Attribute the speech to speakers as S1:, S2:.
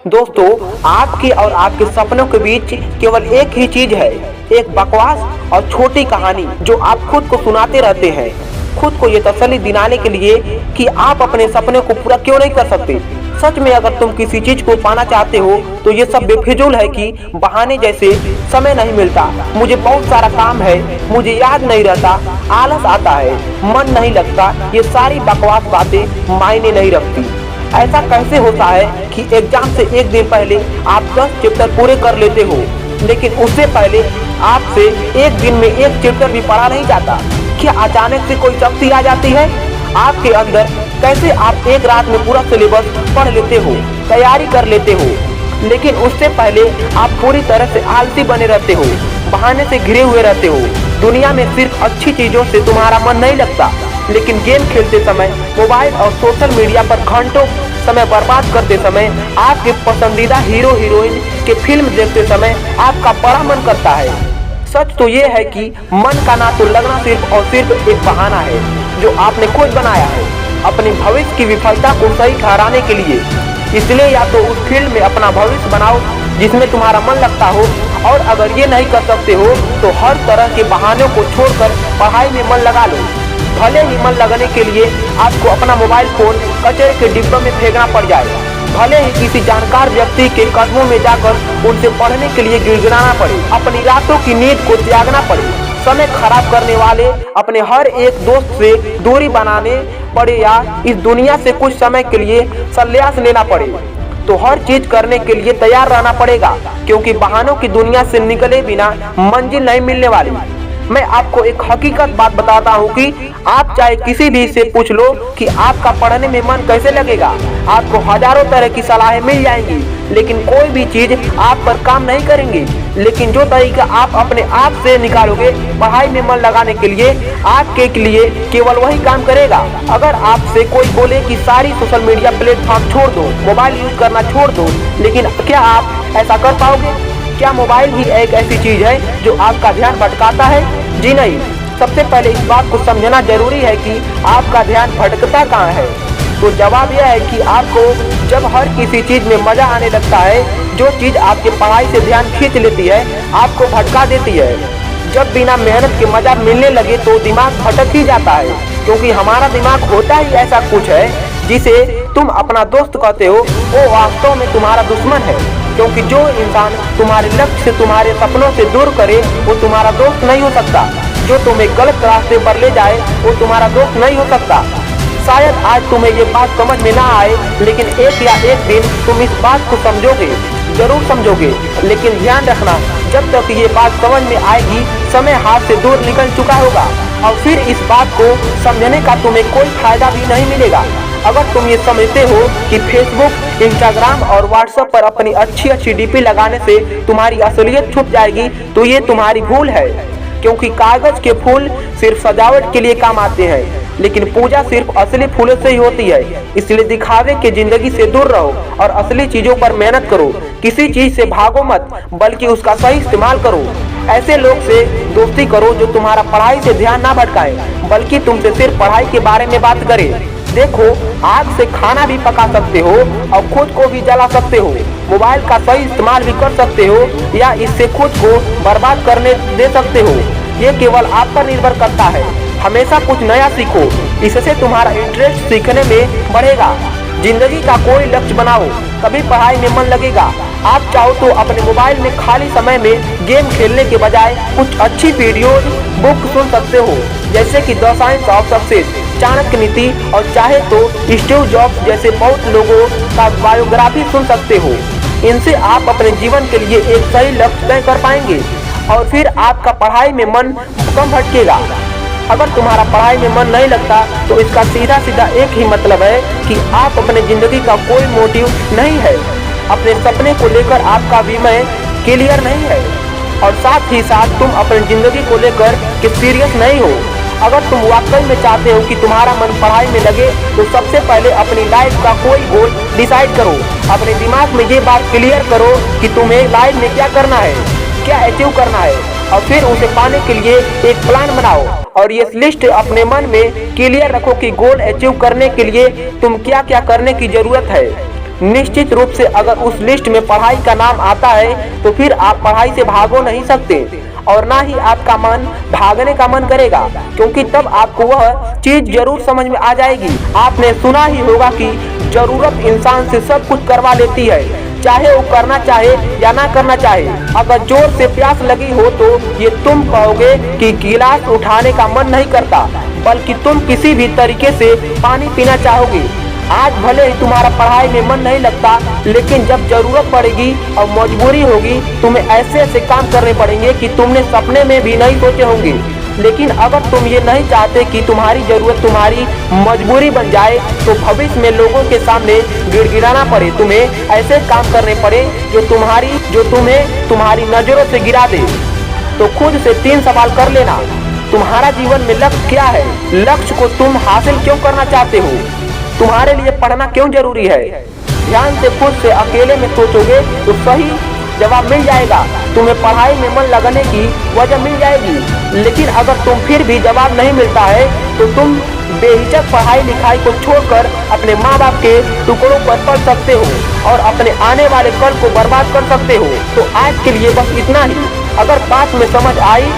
S1: दोस्तों, आपके और आपके सपनों के बीच केवल एक ही चीज है, एक बकवास और छोटी कहानी जो आप खुद को सुनाते रहते हैं, खुद को ये तसल्ली दिलाने के लिए कि आप अपने सपने को पूरा क्यों नहीं कर सकते। सच में अगर तुम किसी चीज को पाना चाहते हो तो ये सब बेफिजूल है कि बहाने जैसे समय नहीं मिलता, मुझे बहुत सारा काम है, मुझे याद नहीं रहता, आलस आता है, मन नहीं लगता, ये सारी बकवास बातें मायने नहीं रखती। ऐसा कैसे होता है कि एग्जाम से एक दिन पहले आप 10 चैप्टर पूरे कर लेते हो, लेकिन उससे पहले आपसे एक दिन में एक चैप्टर भी पढ़ा नहीं जाता। क्या अचानक से कोई शक्ति आ जाती है आपके अंदर? कैसे आप एक रात में पूरा सिलेबस पढ़ लेते हो, तैयारी कर लेते हो, लेकिन उससे पहले आप पूरी तरह से आलसी बने रहते हो, बहाने से घिरे हुए रहते हो। दुनिया में सिर्फ अच्छी चीजों से तुम्हारा मन नहीं लगता, लेकिन गेम खेलते समय, मोबाइल और सोशल मीडिया पर घंटों समय बर्बाद करते समय, आपके पसंदीदा हीरो हीरोइन के फिल्म देखते समय आपका बड़ा मन करता है। सच तो ये है कि मन का ना तो लगना सिर्फ और सिर्फ एक बहाना है जो आपने खुद बनाया है अपने भविष्य की विफलता को सही ठहराने के लिए। इसलिए या तो उस फील्ड में अपना भविष्य बनाओ जिसमें तुम्हारा मन लगता हो, और अगर ये नहीं कर सकते हो तो हर तरह के बहानों को छोड़कर पढ़ाई में मन लगा लो। भले ही मन लगने के लिए आपको अपना मोबाइल फोन कचरे के डिब्बे में फेंकना पड़ जाए, भले ही किसी जानकार व्यक्ति के कदमों में जाकर उनसे पढ़ने के लिए गिड़गिड़ाना पड़े, अपनी रातों की नींद को त्यागना पड़े, समय खराब करने वाले अपने हर एक दोस्त से दूरी बनाने पड़े, या इस दुनिया से कुछ समय के लिए संन्यास लेना पड़े, तो हर चीज करने के लिए तैयार रहना पड़ेगा, क्योंकि बहानों की दुनिया से निकले बिना मंजिल नहीं मिलने वाली। मैं आपको एक हकीकत बात बताता हूँ कि आप चाहे किसी भी से पूछ लो कि आपका पढ़ने में मन कैसे लगेगा, आपको हजारों तरह की सलाहें मिल जाएंगी, लेकिन कोई भी चीज आप पर काम नहीं करेंगी। लेकिन जो तरीका आप अपने आप से निकालोगे पढ़ाई में मन लगाने के लिए, आपके लिए केवल वही काम करेगा। अगर आपसे कोई बोले कि सारी सोशल मीडिया प्लेटफॉर्म छोड़ दो, मोबाइल यूज करना छोड़ दो, लेकिन क्या आप ऐसा कर पाओगे? क्या मोबाइल ही एक ऐसी चीज है जो आपका ध्यान भटकाता है? जी नहीं। सबसे पहले इस बात को समझना जरूरी है कि आपका ध्यान भटकता कहाँ है। तो जवाब यह है कि आपको जब हर किसी चीज में मजा आने लगता है, जो चीज आपके पढ़ाई से ध्यान खींच लेती है, आपको भटका देती है। जब बिना मेहनत के मजा मिलने लगे तो दिमाग भटक ही जाता है, क्योंकि हमारा दिमाग होता ही ऐसा कुछ है जिसे तुम अपना दोस्त कहते हो, वो वास्तव में तुम्हारा दुश्मन है। क्योंकि जो इंसान तुम्हारे लक्ष्य से, तुम्हारे सपनों से दूर करे, वो तुम्हारा दोस्त नहीं हो सकता। जो तुम्हें गलत रास्ते पर ले जाए, वो तुम्हारा दोस्त नहीं हो सकता। शायद आज तुम्हें ये बात समझ में ना आए, लेकिन एक या एक दिन तुम इस बात को समझोगे, जरूर समझोगे। लेकिन ध्यान रखना, जब तक ये बात समझ में आएगी, समय हाथ से दूर निकल चुका होगा, और फिर इस बात को समझने का तुम्हें कोई फायदा भी नहीं मिलेगा। अगर तुम ये समझते हो कि फेसबुक, इंस्टाग्राम और व्हाट्सएप पर अपनी अच्छी अच्छी डीपी लगाने से तुम्हारी असलियत छुप जाएगी, तो ये तुम्हारी भूल है। क्योंकि कागज के फूल सिर्फ सजावट के लिए काम आते हैं, लेकिन पूजा सिर्फ असली फूलों से ही होती है। इसलिए दिखावे की जिंदगी से दूर रहो और असली चीजों पर मेहनत करो। किसी चीज से भागो मत, बल्कि उसका सही इस्तेमाल करो। ऐसे लोग से दोस्ती करो जो तुम्हारा पढ़ाई से ध्यान ना भटकाए, बल्कि तुमसे सिर्फ पढ़ाई के बारे में बात करे। देखो, आग से खाना भी पका सकते हो और खुद को भी जला सकते हो। मोबाइल का सही इस्तेमाल भी कर सकते हो, या इससे खुद को बर्बाद करने दे सकते हो। ये केवल आप पर निर्भर करता है। हमेशा कुछ नया सीखो, इससे तुम्हारा इंटरेस्ट सीखने में बढ़ेगा। जिंदगी का कोई लक्ष्य बनाओ, तभी पढ़ाई में मन लगेगा। आप चाहो तो अपने मोबाइल में खाली समय में गेम खेलने के बजाय कुछ अच्छी वीडियोज, बुक सुन सकते हो, जैसे कि the science of success, Chanakya नीति, और चाहे तो स्टीव जॉब्स जैसे बहुत लोगों का बायोग्राफी सुन सकते हो। इनसे आप अपने जीवन के लिए एक सही लक्ष्य तय कर पाएंगे, और फिर आपका पढ़ाई में मन कम भटकेगा। अगर तुम्हारा पढ़ाई में मन नहीं लगता, तो इसका सीधा सीधा एक ही मतलब है कि आप अपने जिंदगी का कोई मोटिव नहीं है। अपने सपने को लेकर आपका विमय क्लियर नहीं है, और साथ ही साथ तुम अपनी जिंदगी को लेकर कि सीरियस नहीं हो। अगर तुम वाकई में चाहते हो कि तुम्हारा मन पढ़ाई में लगे, तो सबसे पहले अपनी लाइफ का कोई गोल डिसाइड करो। अपने दिमाग में ये बात क्लियर करो कि तुम्हें लाइफ में क्या करना है, क्या अचीव करना है, और फिर उसे पाने के लिए एक प्लान बनाओ। और ये लिस्ट अपने मन में क्लियर रखो कि गोल अचीव करने के लिए तुम क्या क्या करने की जरूरत है। निश्चित रूप से अगर उस लिस्ट में पढ़ाई का नाम आता है तो फिर आप पढ़ाई से भागो नहीं सकते और ना ही आपका मन भागने का मन करेगा, क्योंकि तब आपको वह चीज जरूर समझ में आ जाएगी। आपने सुना ही होगा कि जरूरत इंसान से सब कुछ करवा लेती है, चाहे वो करना चाहे या ना करना चाहे। अगर जोर से प्यास लगी हो तो ये तुम कहोगे कि गिलास उठाने का मन नहीं करता, बल्कि तुम किसी भी तरीके से पानी पीना चाहोगे। आज भले ही तुम्हारा पढ़ाई में मन नहीं लगता, लेकिन जब जरूरत पड़ेगी और मजबूरी होगी, तुम्हें ऐसे ऐसे काम करने पड़ेंगे कि तुमने सपने में भी नहीं सोचे होंगे। लेकिन अगर तुम ये नहीं चाहते कि तुम्हारी जरूरत तुम्हारी मजबूरी बन जाए, तो भविष्य में लोगों के सामने गिड़गिड़ाना पड़े, तुम्हें ऐसे काम करने पड़े जो तुम्हें तुम्हारी नजरों से गिरा दे, तो खुद से 3 सवाल कर लेना। तुम्हारा जीवन में लक्ष्य क्या है? लक्ष्य को तुम हासिल क्यों करना चाहते हो? तुम्हारे लिए पढ़ना क्यों जरूरी है? ध्यान से खुद से अकेले में सोचोगे तो सही जवाब मिल जाएगा, तुम्हें पढ़ाई में मन लगने की वजह मिल जाएगी। लेकिन अगर तुम फिर भी जवाब नहीं मिलता है तो तुम बेहिचक पढ़ाई लिखाई को छोड़कर अपने माँ बाप के टुकड़ों पर पढ़ सकते हो और अपने आने वाले कल को बर्बाद कर सकते हो। तो आज के लिए बस इतना ही। अगर बात में समझ आई